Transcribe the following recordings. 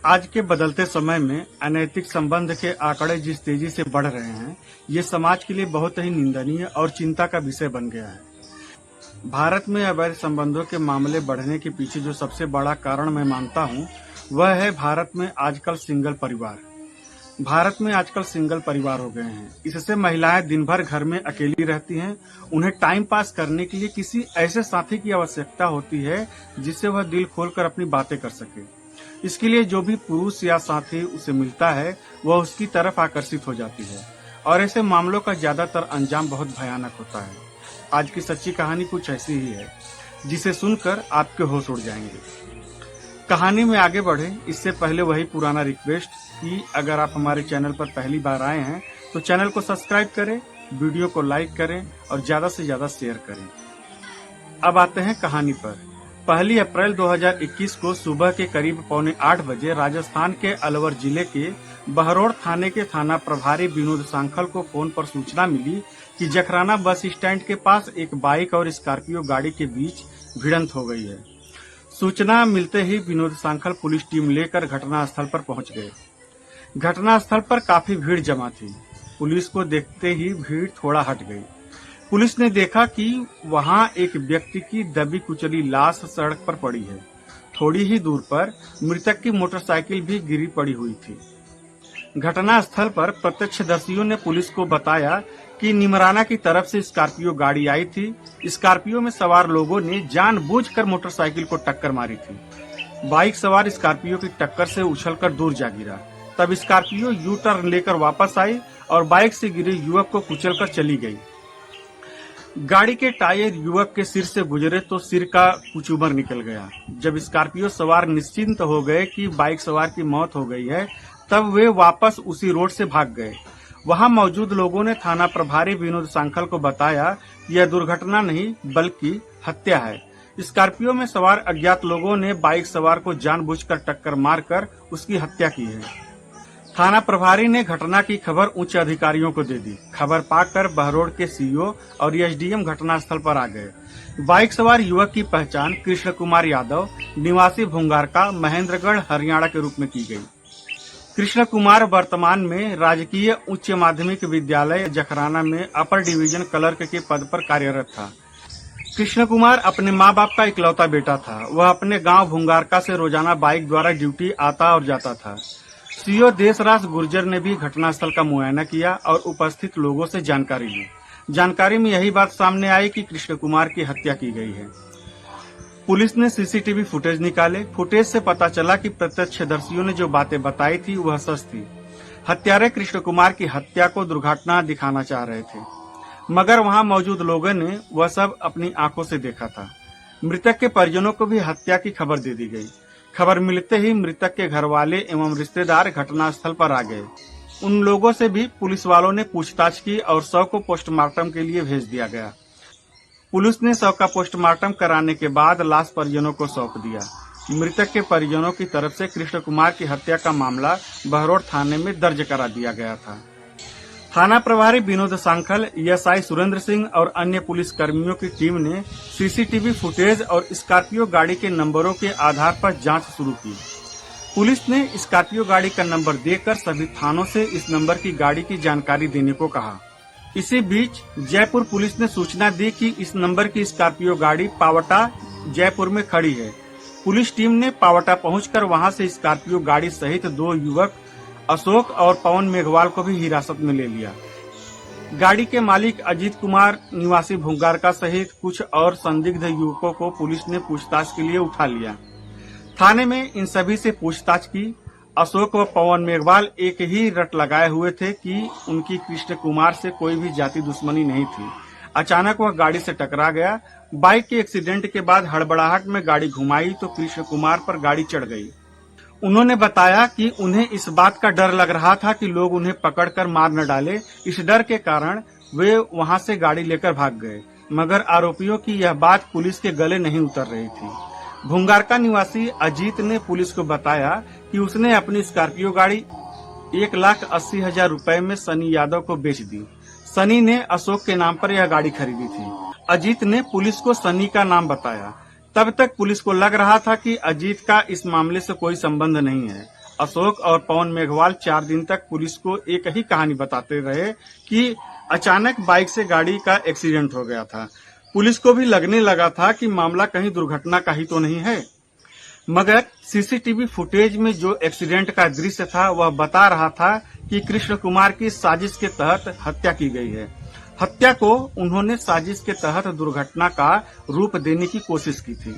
आज के बदलते समय में अनैतिक संबंध के आंकड़े जिस तेजी से बढ़ रहे हैं, ये समाज के लिए बहुत ही निंदनीय और चिंता का विषय बन गया है। भारत में अवैध संबंधों के मामले बढ़ने के पीछे जो सबसे बड़ा कारण मैं मानता हूँ, वह है भारत में आजकल सिंगल परिवार हो गए हैं। इससे महिलाएं दिन भर घर में अकेली रहती हैं। उन्हें टाइम पास करने के लिए किसी ऐसे साथी की आवश्यकता होती है जिससे वह दिल खोलकर अपनी बातें कर सके। इसके लिए जो भी पुरुष या साथी उसे मिलता है, वह उसकी तरफ आकर्षित हो जाती है और ऐसे मामलों का ज्यादातर अंजाम बहुत भयानक होता है। आज की सच्ची कहानी कुछ ऐसी ही है, जिसे सुनकर आपके होश उड़ जाएंगे। कहानी में आगे बढ़े इससे पहले वही पुराना रिक्वेस्ट कि अगर आप हमारे चैनल पर पहली बार आए हैं तो चैनल को सब्सक्राइब करें, वीडियो को लाइक करें और ज्यादा से ज्यादा शेयर करें। अब आते हैं कहानी पर। 1 अप्रैल 2021 को सुबह के करीब 7:45 बजे राजस्थान के अलवर जिले के बहरोड़ थाने के थाना प्रभारी विनोद सांखल को फोन पर सूचना मिली कि जखराना बस स्टैंड के पास एक बाइक और स्कॉर्पियो गाड़ी के बीच भिड़ंत हो गई है। सूचना मिलते ही विनोद सांखल पुलिस टीम लेकर घटनास्थल पर पहुंच गए। घटनास्थल पर काफी भीड़ जमा थी। पुलिस को देखते ही भीड़ थोड़ा हट गई। पुलिस ने देखा कि वहां एक व्यक्ति की दबी कुचली लाश सड़क पर पड़ी है। थोड़ी ही दूर पर मृतक की मोटरसाइकिल भी गिरी पड़ी हुई थी। घटनास्थल पर प्रत्यक्षदर्शियों ने पुलिस को बताया कि निमराना की तरफ से स्कॉर्पियो गाड़ी आई थी। स्कॉर्पियो में सवार लोगों ने जानबूझकर मोटरसाइकिल को टक्कर मारी थी। बाइक सवार स्कॉर्पियो की टक्कर से उछलकर दूर जा गिरा। तब स्कॉर्पियो यू टर्न लेकर वापस आई और बाइक से गिरे युवक को कुचलकर चली गई। गाड़ी के टायर युवक के सिर से गुजरे तो सिर का कुचूमर निकल गया। जब स्कॉर्पियो सवार निश्चिंत हो गए कि बाइक सवार की मौत हो गई है, तब वे वापस उसी रोड से भाग गए। वहां मौजूद लोगों ने थाना प्रभारी विनोद सांखल को बताया कि यह दुर्घटना नहीं बल्कि हत्या है। स्कॉर्पियो में सवार अज्ञात लोगों ने बाइक सवार को जानबूझकर टक्कर मारकर उसकी हत्या की है। थाना प्रभारी ने घटना की खबर उच्च अधिकारियों को दे दी। खबर पाकर बहरोड़ के सीओ और एसडीएम घटनास्थल पर आ गए। बाइक सवार युवक की पहचान कृष्ण कुमार यादव, निवासी भुंगारका, महेंद्रगढ़, हरियाणा के रूप में की गई। कृष्ण कुमार वर्तमान में राजकीय उच्च माध्यमिक विद्यालय जखराना में अपर डिवीजन क्लर्क के पद पर कार्यरत था। कृष्ण कुमार अपने माँ बाप का इकलौता बेटा था। वह अपने गांव भुंगारका से रोजाना बाइक द्वारा ड्यूटी आता और जाता था। सीओ देशराज गुर्जर ने भी घटनास्थल का मुआयना किया और उपस्थित लोगों से जानकारी ली। जानकारी में यही बात सामने आई कि कृष्ण कुमार की हत्या की गई है। पुलिस ने सीसीटीवी फुटेज निकाले। फुटेज से पता चला कि प्रत्यक्षदर्शियों ने जो बातें बताई थी वह सच थी। हत्यारे कृष्ण कुमार की हत्या को दुर्घटना दिखाना चाह रहे थे, मगर वहां मौजूद लोगों ने वह सब अपनी आंखों से देखा था। मृतक के परिजनों को भी हत्या की खबर दे दी गई। खबर मिलते ही मृतक के घर वाले एवं रिश्तेदार घटनास्थल पर आ गए। उन लोगों से भी पुलिस वालों ने पूछताछ की और शव को पोस्टमार्टम के लिए भेज दिया गया। पुलिस ने शव का पोस्टमार्टम कराने के बाद लाश परिजनों को सौंप दिया। मृतक के परिजनों की तरफ से कृष्ण कुमार की हत्या का मामला बहरोड़ थाने में दर्ज करा दिया गया था। थाना प्रभारी विनोद सांखल, एएसआई सुरेंद्र सिंह और अन्य पुलिस कर्मियों की टीम ने सीसीटीवी फुटेज और स्कॉर्पियो गाड़ी के नंबरों के आधार पर जांच शुरू की। पुलिस ने स्कॉर्पियो गाड़ी का नंबर देकर सभी थानों से इस नंबर की गाड़ी की जानकारी देने को कहा। इसी बीच जयपुर पुलिस ने सूचना दी कि इस नंबर की स्कॉर्पियो गाड़ी पावटा जयपुर में खड़ी है। पुलिस टीम ने पावटा पहुंचकर वहां से स्कॉर्पियो गाड़ी सहित 2 युवक अशोक और पवन मेघवाल को भी हिरासत में ले लिया। गाड़ी के मालिक अजीत कुमार निवासी भुंगारका सहित कुछ और संदिग्ध युवकों को पुलिस ने पूछताछ के लिए उठा लिया। थाने में इन सभी से पूछताछ की। अशोक व पवन मेघवाल एक ही रट लगाए हुए थे कि उनकी कृष्ण कुमार से कोई भी जाति दुश्मनी नहीं थी। अचानक वह गाड़ी से टकरा गया। बाइक के एक्सीडेंट के बाद हड़बड़ाहट में गाड़ी घुमाई तो कृष्ण कुमार पर गाड़ी चढ़ गई। उन्होंने बताया कि उन्हें इस बात का डर लग रहा था कि लोग उन्हें पकड़कर मार न डाले। इस डर के कारण वे वहां से गाड़ी लेकर भाग गए, मगर आरोपियों की यह बात पुलिस के गले नहीं उतर रही थी। भुंगारका निवासी अजीत ने पुलिस को बताया कि उसने अपनी स्कॉर्पियो गाड़ी 1,80,000 रुपए में सनी यादव को बेच दी। सनी ने अशोक के नाम पर यह गाड़ी खरीदी थी। अजीत ने पुलिस को सनी का नाम बताया। तब तक पुलिस को लग रहा था कि अजीत का इस मामले से कोई संबंध नहीं है अशोक और पवन मेघवाल 4 दिन तक पुलिस को एक ही कहानी बताते रहे कि अचानक बाइक से गाड़ी का एक्सीडेंट हो गया था। पुलिस को भी लगने लगा था कि मामला कहीं दुर्घटना का ही तो नहीं है, मगर सीसीटीवी फुटेज में जो एक्सीडेंट का दृश्य था वह बता रहा था कि कृष्ण कुमार की साजिश के तहत हत्या की गई है। हत्या को उन्होंने साजिश के तहत दुर्घटना का रूप देने की कोशिश की थी।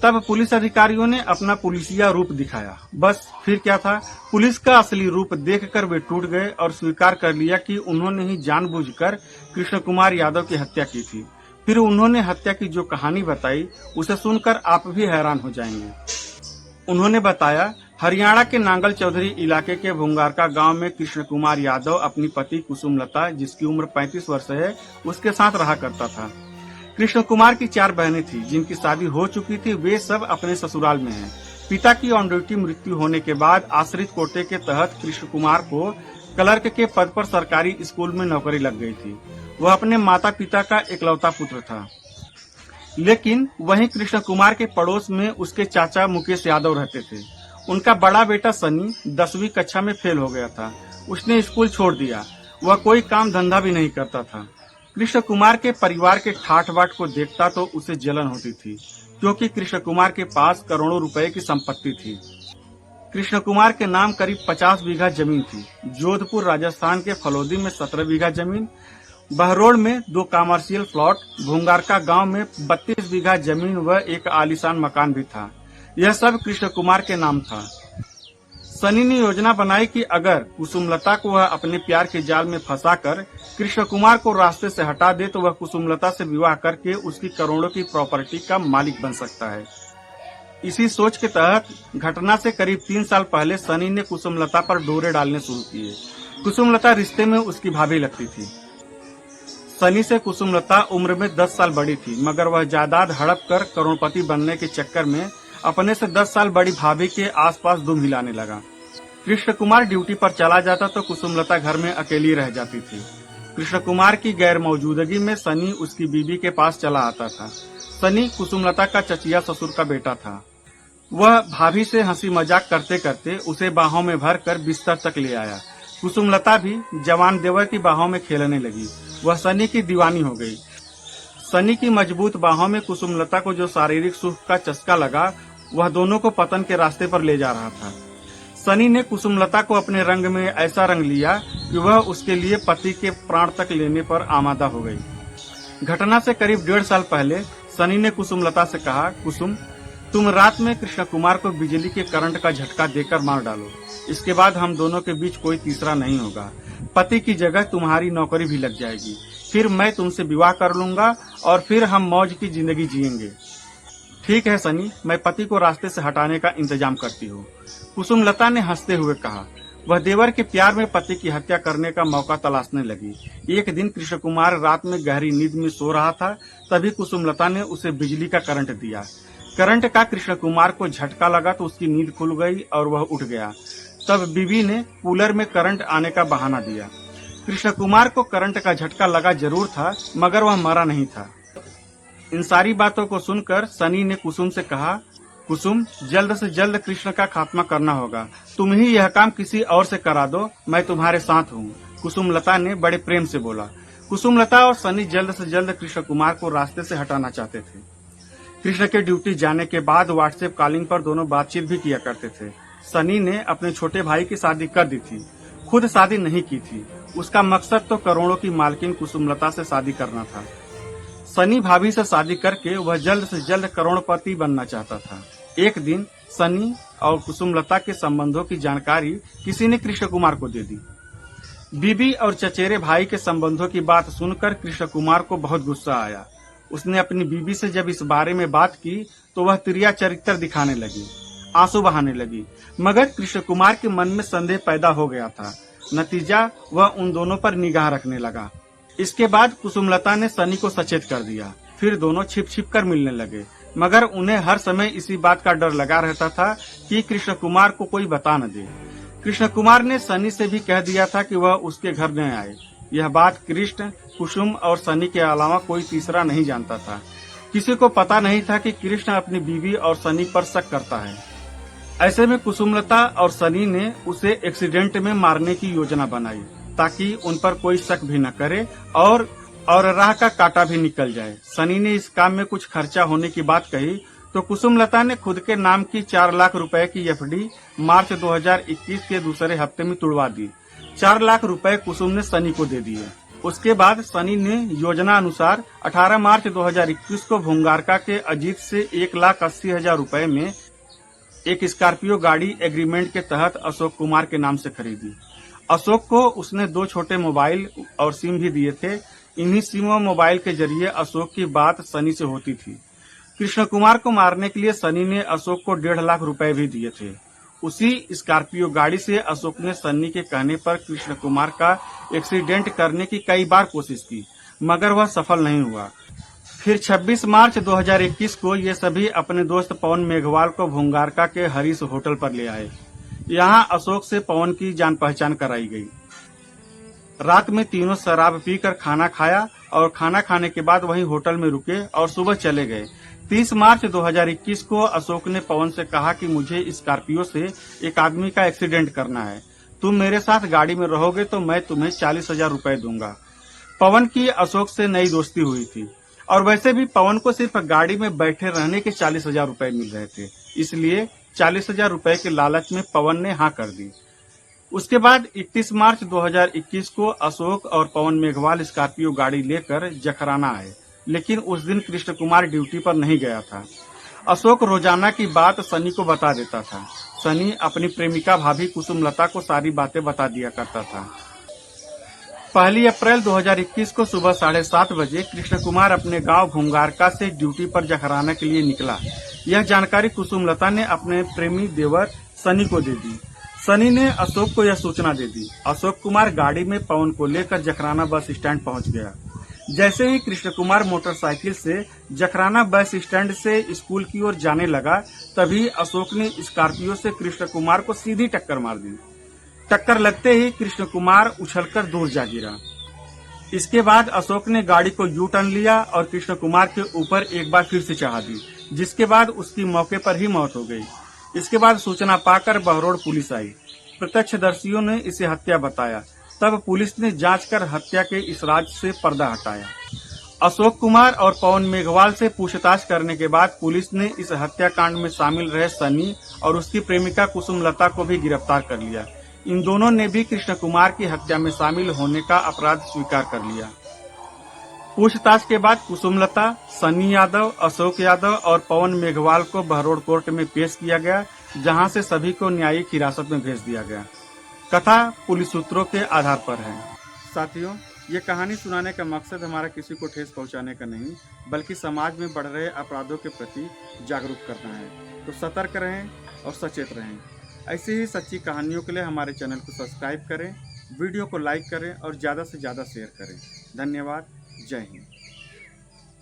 तब पुलिस अधिकारियों ने अपना पुलिसिया रूप दिखाया। बस फिर क्या था, पुलिस का असली रूप देखकर वे टूट गए और स्वीकार कर लिया कि उन्होंने ही जानबूझकर कृष्ण कुमार यादव की हत्या की थी। फिर उन्होंने हत्या की जो कहानी बताई उसे सुनकर आप भी हैरान हो जाएंगे। उन्होंने बताया, हरियाणा के नांगल चौधरी इलाके के भुंगारका गांव में कृष्ण कुमार यादव अपनी पति कुसुमलता, जिसकी उम्र 35 वर्ष है, उसके साथ रहा करता था। कृष्ण कुमार की 4 बहनें थी जिनकी शादी हो चुकी थी। वे सब अपने ससुराल में हैं। पिता की ऑन ड्यूटी मृत्यु होने के बाद आश्रित कोटे के तहत कृष्ण कुमार को क्लर्क के पद पर सरकारी स्कूल में नौकरी लग गई थी। वह अपने माता पिता का इकलौता पुत्र था। लेकिन वहीं कृष्ण कुमार के पड़ोस में उसके चाचा मुकेश यादव रहते थे। उनका बड़ा बेटा सनी 10वीं कक्षा में फेल हो गया था। उसने स्कूल छोड़ दिया। वह कोई काम धंधा भी नहीं करता था। कृष्ण कुमार के परिवार के ठाठ बाट को देखता तो उसे जलन होती थी, क्योंकि कृष्ण कुमार के पास करोड़ों रुपए की संपत्ति थी। कृष्ण कुमार के नाम करीब 50 बीघा जमीन थी। जोधपुर राजस्थान के फलोदी में 17 बीघा जमीन, बहरोड़ में 2 कमर्शियल प्लॉट, भुंगारका गांव में 32 बीघा जमीन व एक आलीशान मकान भी था। यह सब कृष्ण कुमार के नाम था। सनी ने योजना बनाई कि अगर कुसुमलता को वह अपने प्यार के जाल में फंसाकर कृष्ण कुमार को रास्ते से हटा दे तो वह कुसुमलता से विवाह करके उसकी करोड़ों की प्रॉपर्टी का मालिक बन सकता है। इसी सोच के तहत घटना से करीब 3 साल पहले सनी ने कुसुमलता पर डोरे डालने शुरू किए। कुसुमलता रिश्ते में उसकी भाभी लगती थी। सनी से कुसुमलता उम्र में 10 साल बड़ी थी, मगर वह जायदाद हड़प कर करोड़पति बनने के चक्कर में अपने से 10 साल बड़ी भाभी के आसपास दुम हिलाने लगा। कृष्ण कुमार ड्यूटी पर चला जाता तो कुसुमलता घर में अकेली रह जाती थी। कृष्ण कुमार की गैर मौजूदगी में सनी उसकी बीवी के पास चला आता था। सनी कुसुमलता का चचिया ससुर का बेटा था। वह भाभी से हंसी मजाक करते करते उसे बाहों में भर कर बिस्तर तक ले आया। कुसुमलता भी जवान देवर की बाहों में खेलने लगी। वह सनी की दीवानी हो गई। सनी की मजबूत बाहों में कुसुमलता को जो शारीरिक सुख का चस्का लगा वह दोनों को पतन के रास्ते पर ले जा रहा था। सनी ने कुसुमलता को अपने रंग में ऐसा रंग लिया कि वह उसके लिए पति के प्राण तक लेने पर आमादा हो गई। घटना से करीब 1.5 साल पहले सनी ने कुसुमलता से कहा, कुसुम, तुम रात में कृष्ण कुमार को बिजली के करंट का झटका देकर मार डालो। इसके बाद हम दोनों के बीच कोई तीसरा नहीं होगा। पति की जगह तुम्हारी नौकरी भी लग जाएगी। फिर मैं तुमसे विवाह कर लूंगा और फिर हम मौज की जिंदगी जिएंगे। ठीक है सनी, मैं पति को रास्ते से हटाने का इंतजाम करती हूँ। कुसुमलता ने हंसते हुए कहा। वह देवर के प्यार में पति की हत्या करने का मौका तलाशने लगी। एक दिन कृष्ण कुमार रात में गहरी नींद में सो रहा था, तभी कुसुमलता ने उसे बिजली का करंट दिया। करंट का कृष्ण कुमार को झटका लगा तो उसकी नींद खुल गई और वह उठ गया। तब बीवी ने कूलर में करंट आने का बहाना दिया। कृष्ण कुमार को करंट का झटका लगा जरूर था, मगर वह मरा नहीं था। इन सारी बातों को सुनकर सनी ने कुसुम से कहा, कुसुम, जल्द से जल्द कृष्ण का खात्मा करना होगा। तुम ही यह काम किसी और से करा दो, मैं तुम्हारे साथ हूँ। कुसुमलता ने बड़े प्रेम से बोला। कुसुमलता और सनी जल्द से जल्द कृष्ण कुमार को रास्ते से हटाना चाहते थे। कृष्ण के ड्यूटी जाने के बाद व्हाट्सएप कॉलिंग पर दोनों बातचीत भी किया करते थे। सनी ने अपने छोटे भाई की शादी कर दी थी, खुद शादी नहीं की थी। उसका मकसद तो करोड़ों की मालकिन कुसुमलता से शादी करना था। सनी भाभी से शादी करके वह जल्द से जल्द करोड़पति बनना चाहता था। एक दिन सनी और कुसुमलता के संबंधों की जानकारी किसी ने कृष्ण कुमार को दे दी। बीबी और चचेरे भाई के संबंधों की बात सुनकर कृष्ण कुमार को बहुत गुस्सा आया। उसने अपनी बीबी से जब इस बारे में बात की तो वह तिरिया चरित्र दिखाने लगी, आंसू बहाने लगी। मगर कृष्ण कुमार के मन में संदेह पैदा हो गया था। नतीजा वह उन दोनों पर निगाह रखने लगा। इसके बाद कुसुमलता ने सनी को सचेत कर दिया। फिर दोनों छिप छिप कर मिलने लगे, मगर उन्हें हर समय इसी बात का डर लगा रहता था कि कृष्ण कुमार को कोई बता न दे। कृष्ण कुमार ने सनी से भी कह दिया था कि वह उसके घर न आए। यह बात कृष्ण, कुसुम और सनी के अलावा कोई तीसरा नहीं जानता था। किसी को पता नहीं था कि कृष्ण अपनी बीवी और सनी पर शक करता है। ऐसे में कुसुमलता और सनी ने उसे एक्सीडेंट में मारने की योजना बनाई ताकि उन पर कोई शक भी न करे और राह का कांटा भी निकल जाए। सनी ने इस काम में कुछ खर्चा होने की बात कही तो कुसुमलता ने खुद के नाम की 4 लाख रुपए की एफडी मार्च 2021 के दूसरे हफ्ते में तुड़वा दी। 4 लाख रुपए कुसुम ने सनी को दे दिए। उसके बाद सनी ने योजना अनुसार 18 मार्च 2021 को भूंगारका के अजीत से 1,80,000 रुपए में एक स्कॉर्पियो गाड़ी एग्रीमेंट के तहत अशोक कुमार के नाम से खरीदी। अशोक को उसने 2 छोटे मोबाइल और सिम भी दिए थे। इन्हीं सिम और मोबाइल के जरिए अशोक की बात सनी से होती थी। कृष्ण कुमार को मारने के लिए सनी ने अशोक को 1.5 लाख रुपए भी दिए थे। उसी स्कॉर्पियो गाड़ी से अशोक ने सन्नी के कहने पर कृष्ण कुमार का एक्सीडेंट करने की कई बार कोशिश की, मगर वह सफल नहीं हुआ। फिर 26 मार्च 2021 को ये सभी अपने दोस्त पवन मेघवाल को भूंगारका के हरीश होटल पर ले आए। यहाँ अशोक से पवन की जान पहचान कराई गई। रात में तीनों शराब पीकर खाना खाया और खाना खाने के बाद वहीं होटल में रुके और सुबह चले गए। 30 मार्च 2021 को अशोक ने पवन से कहा कि मुझे स्कॉर्पियो से एक आदमी का एक्सीडेंट करना है। तुम मेरे साथ गाड़ी में रहोगे तो मैं तुम्हें 40,000 रुपए दूंगा। पवन की अशोक से नई दोस्ती हुई थी और वैसे भी पवन को सिर्फ गाड़ी में बैठे रहने के 40,000 रुपए मिल रहे थे, इसलिए 40,000 रुपए के लालच में पवन ने हाँ कर दी। उसके बाद 31 मार्च 2021 को अशोक और पवन मेघवाल स्कॉर्पियो गाड़ी लेकर जखराना आए, लेकिन उस दिन कृष्ण कुमार ड्यूटी पर नहीं गया था। अशोक रोजाना की बात सनी को बता देता था। सनी अपनी प्रेमिका भाभी कुसुमलता को सारी बातें बता दिया करता था। 1 अप्रैल 2021 को सुबह 7:30 बजे कृष्ण कुमार अपने गांव भूंगारका से ड्यूटी पर जखराना के लिए निकला। यह जानकारी कुसुमलता ने अपने प्रेमी देवर सनी को दे दी। सनी ने अशोक को यह सूचना दे दी। अशोक कुमार गाड़ी में पवन को लेकर जखराना बस स्टैंड पहुंच गया। जैसे ही कृष्ण कुमार मोटरसाइकिल से जखराना बस स्टैंड से स्कूल की ओर जाने लगा, तभी अशोक ने स्कॉर्पियो से कृष्ण कुमार को सीधी टक्कर मार दी। टक्कर लगते ही कृष्ण कुमार उछलकर दूर जा गिरा। इसके बाद अशोक ने गाड़ी को यू टर्न लिया और कृष्ण कुमार के ऊपर एक बार फिर से चढ़ा दी, जिसके बाद उसकी मौके पर ही मौत हो गई। इसके बाद सूचना पाकर बहरोड पुलिस आई। प्रत्यक्षदर्शियों ने इसे हत्या बताया। तब पुलिस ने जांच कर हत्या के इस राज से पर्दा हटाया। अशोक कुमार और पवन मेघवाल से पूछताछ करने के बाद पुलिस ने इस हत्याकांड में शामिल रहे सनी और उसकी प्रेमिका कुसुमलता को भी गिरफ्तार कर लिया। इन दोनों ने भी कृष्ण कुमार की हत्या में शामिल होने का अपराध स्वीकार कर लिया। पूछताछ के बाद कुसुमलता, सनी यादव, अशोक यादव और पवन मेघवाल को बहरोड कोर्ट में पेश किया गया, जहां से सभी को न्यायिक हिरासत में भेज दिया गया। कथा पुलिस सूत्रों के आधार पर है। साथियों, ये कहानी सुनाने का मकसद हमारा किसी को ठेस पहुंचाने का नहीं, बल्कि समाज में बढ़ रहे अपराधों के प्रति जागरूक करना है। तो सतर्क रहें और सचेत रहें। ऐसी ही सच्ची कहानियों के लिए हमारे चैनल को सब्सक्राइब करें, वीडियो को लाइक करें और ज़्यादा से ज़्यादा शेयर करें। धन्यवाद। जय हिंद।